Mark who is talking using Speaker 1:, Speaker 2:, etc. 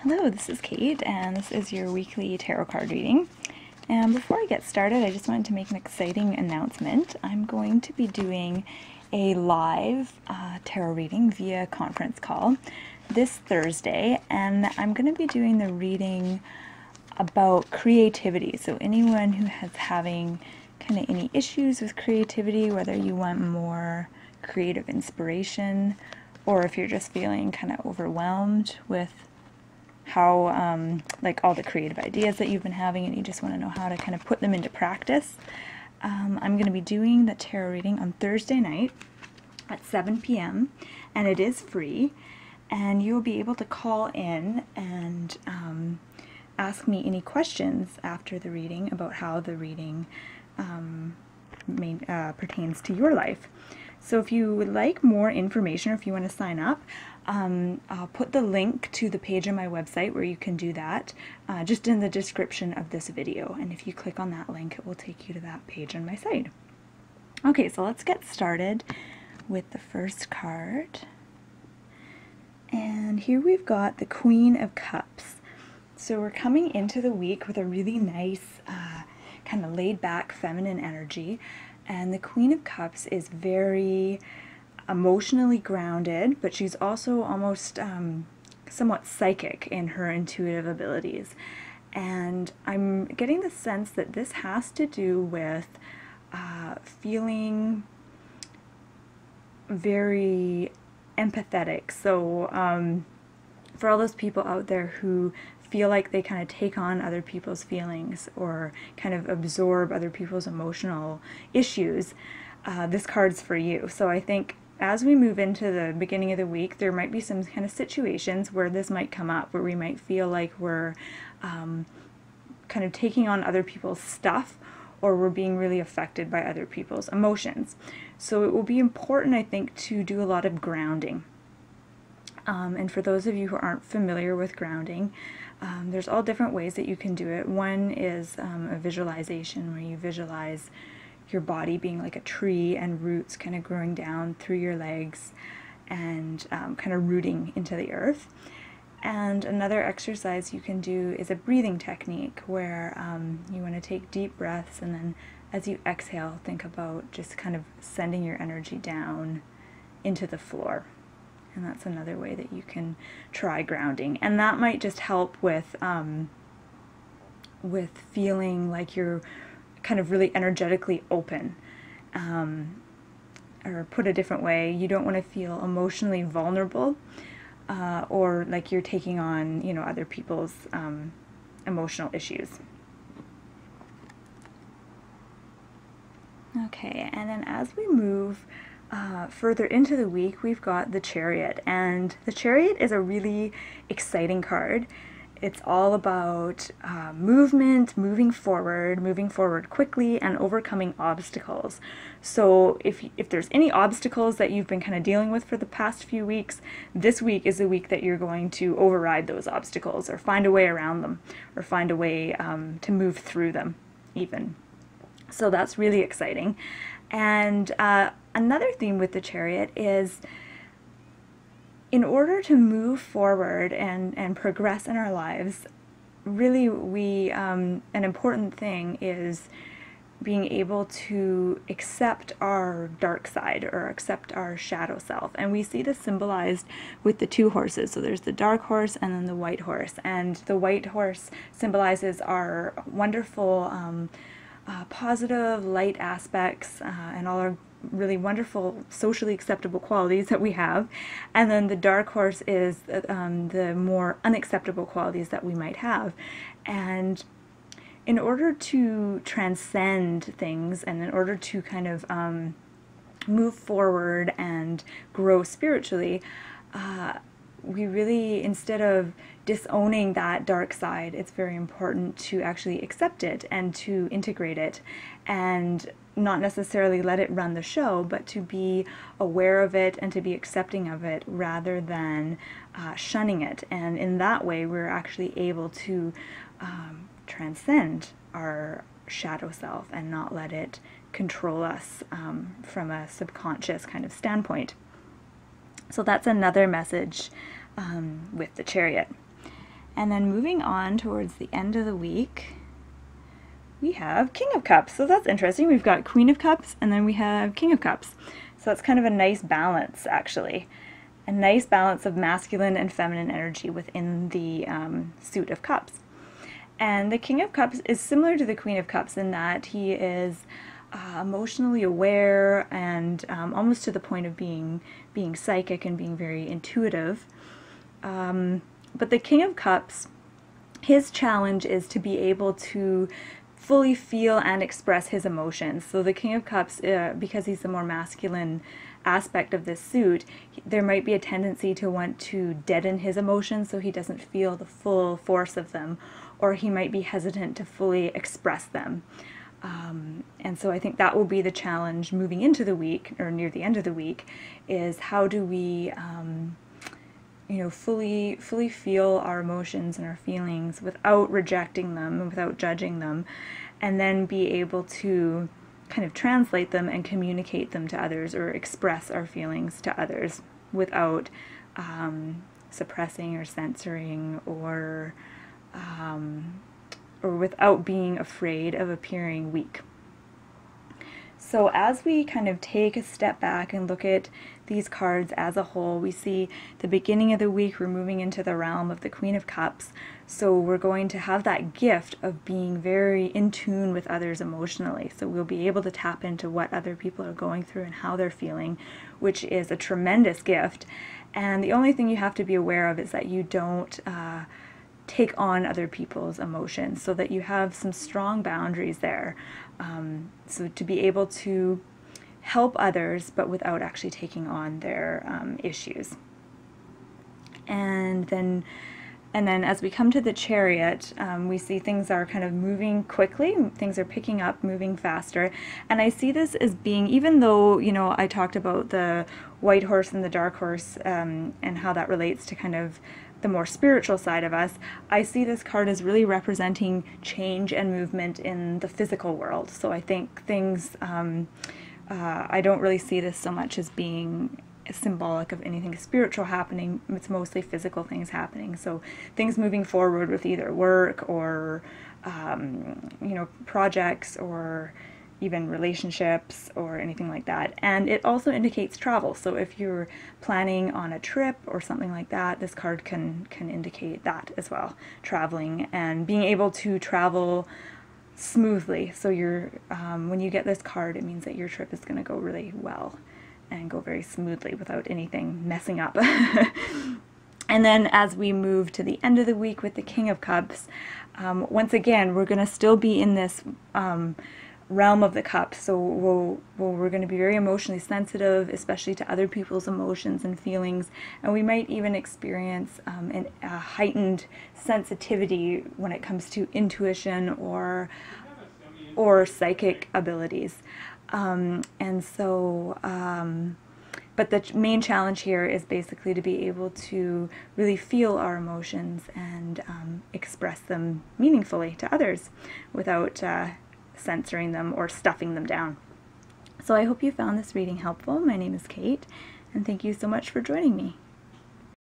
Speaker 1: Hello, this is Kate, and this is your weekly tarot card reading. And before I get started, I just wanted to make an exciting announcement. I'm going to be doing a live tarot reading via conference call this Thursday, and I'm going to be doing the reading about creativity. So anyone who is having kind of any issues with creativity, whether you want more creative inspiration, or if you're just feeling kind of overwhelmed with how like all the creative ideas that you've been having and you just want to know how to kind of put them into practice. I'm going to be doing the tarot reading on Thursday night at 7 p.m. and it is free, and you'll be able to call in and ask me any questions after the reading about how the reading pertains to your life. So if you would like more information, or if you want to sign up, I'll put the link to the page on my website where you can do that just in the description of this video. And if you click on that link, it will take you to that page on my site. Okay, so let's get started with the first card. And here we've got the Queen of Cups. So we're coming into the week with a really nice, kind of laid-back feminine energy. And the Queen of Cups is very emotionally grounded, but she's also almost somewhat psychic in her intuitive abilities. And I'm getting the sense that this has to do with feeling very empathetic. So for all those people out there who feel like they kind of take on other people's feelings or kind of absorb other people's emotional issues, this card's for you. So I think as we move into the beginning of the week, there might be some kind of situations where this might come up, where we might feel like we're kind of taking on other people's stuff, or we're being really affected by other people's emotions. So it will be important, I think, to do a lot of grounding. And for those of you who aren't familiar with grounding, there's all different ways that you can do it. One is a visualization, where you visualize your body being like a tree and roots kind of growing down through your legs and kind of rooting into the earth. And another exercise you can do is a breathing technique, where you want to take deep breaths, and then as you exhale, think about just kind of sending your energy down into the floor. And that's another way that you can try grounding. And that might just help with feeling like you're kind of really energetically open. Or put a different way, you don't want to feel emotionally vulnerable or like you're taking on, you know, other people's emotional issues. Okay, and then as we move further into the week, we've got the Chariot, and the Chariot is a really exciting card. It's all about movement, moving forward quickly, and overcoming obstacles. So if there's any obstacles that you've been kind of dealing with for the past few weeks, this week is the week that you're going to override those obstacles, or find a way around them, or find a way to move through them even. So that's really exciting. And another theme with the Chariot is, in order to move forward and progress in our lives, really an important thing is being able to accept our dark side, or accept our shadow self. And we see this symbolized with the two horses. So there's the dark horse and then the white horse. And the white horse symbolizes our wonderful positive light aspects and all our really wonderful socially acceptable qualities that we have, and then the dark horse is the more unacceptable qualities that we might have. And in order to transcend things, and in order to kind of move forward and grow spiritually, we really, instead of disowning that dark side, it's very important to actually accept it and to integrate it, and not necessarily let it run the show, but to be aware of it and to be accepting of it, rather than shunning it. And in that way, we're actually able to transcend our shadow self and not let it control us from a subconscious kind of standpoint. So that's another message with the Chariot. And then moving on towards the end of the week, we have King of Cups. So that's interesting. We've got Queen of Cups and then we have King of Cups. So that's kind of a nice balance, actually. A nice balance of masculine and feminine energy within the suit of cups. And the King of Cups is similar to the Queen of Cups in that he is emotionally aware and almost to the point of being psychic and being very intuitive. But the King of Cups, his challenge is to be able to fully feel and express his emotions. So the King of Cups, because he's the more masculine aspect of this suit, there might be a tendency to want to deaden his emotions so he doesn't feel the full force of them, or he might be hesitant to fully express them. And so I think that will be the challenge moving into the week, or near the end of the week, is how do we fully feel our emotions and our feelings without rejecting them and without judging them, and then be able to kind of translate them and communicate them to others, or express our feelings to others without suppressing or censoring, or without being afraid of appearing weak. So as we kind of take a step back and look at these cards as a whole, we see the beginning of the week we're moving into the realm of the Queen of Cups. So we're going to have that gift of being very in tune with others emotionally. So we'll be able to tap into what other people are going through and how they're feeling, which is a tremendous gift. And the only thing you have to be aware of is that you don't take on other people's emotions, so that you have some strong boundaries there. So to be able to help others, but without actually taking on their issues. And then as we come to the Chariot, we see things are kind of moving quickly, things are picking up, moving faster. And I see this as being, even though, I talked about the white horse and the dark horse, and how that relates to kind of the more spiritual side of us, I see this card as really representing change and movement in the physical world. So I think things, I don't really see this so much as being symbolic of anything spiritual happening. It's mostly physical things happening. So things moving forward with either work or, projects, or even relationships or anything like that. And it also indicates travel. So if you're planning on a trip or something like that, this card can indicate that as well. Traveling and being able to travel smoothly. So you're when you get this card, it means that your trip is going to go really well and go very smoothly without anything messing up. And then as we move to the end of the week with the King of Cups, once again, we're going to still be in this realm of the cups. So we're going to be very emotionally sensitive, especially to other people's emotions and feelings, and we might even experience a heightened sensitivity when it comes to intuition or psychic abilities. But the main challenge here is basically to be able to really feel our emotions and express them meaningfully to others without censoring them or stuffing them down. So I hope you found this reading helpful. My name is Kate, and thank you so much for joining me.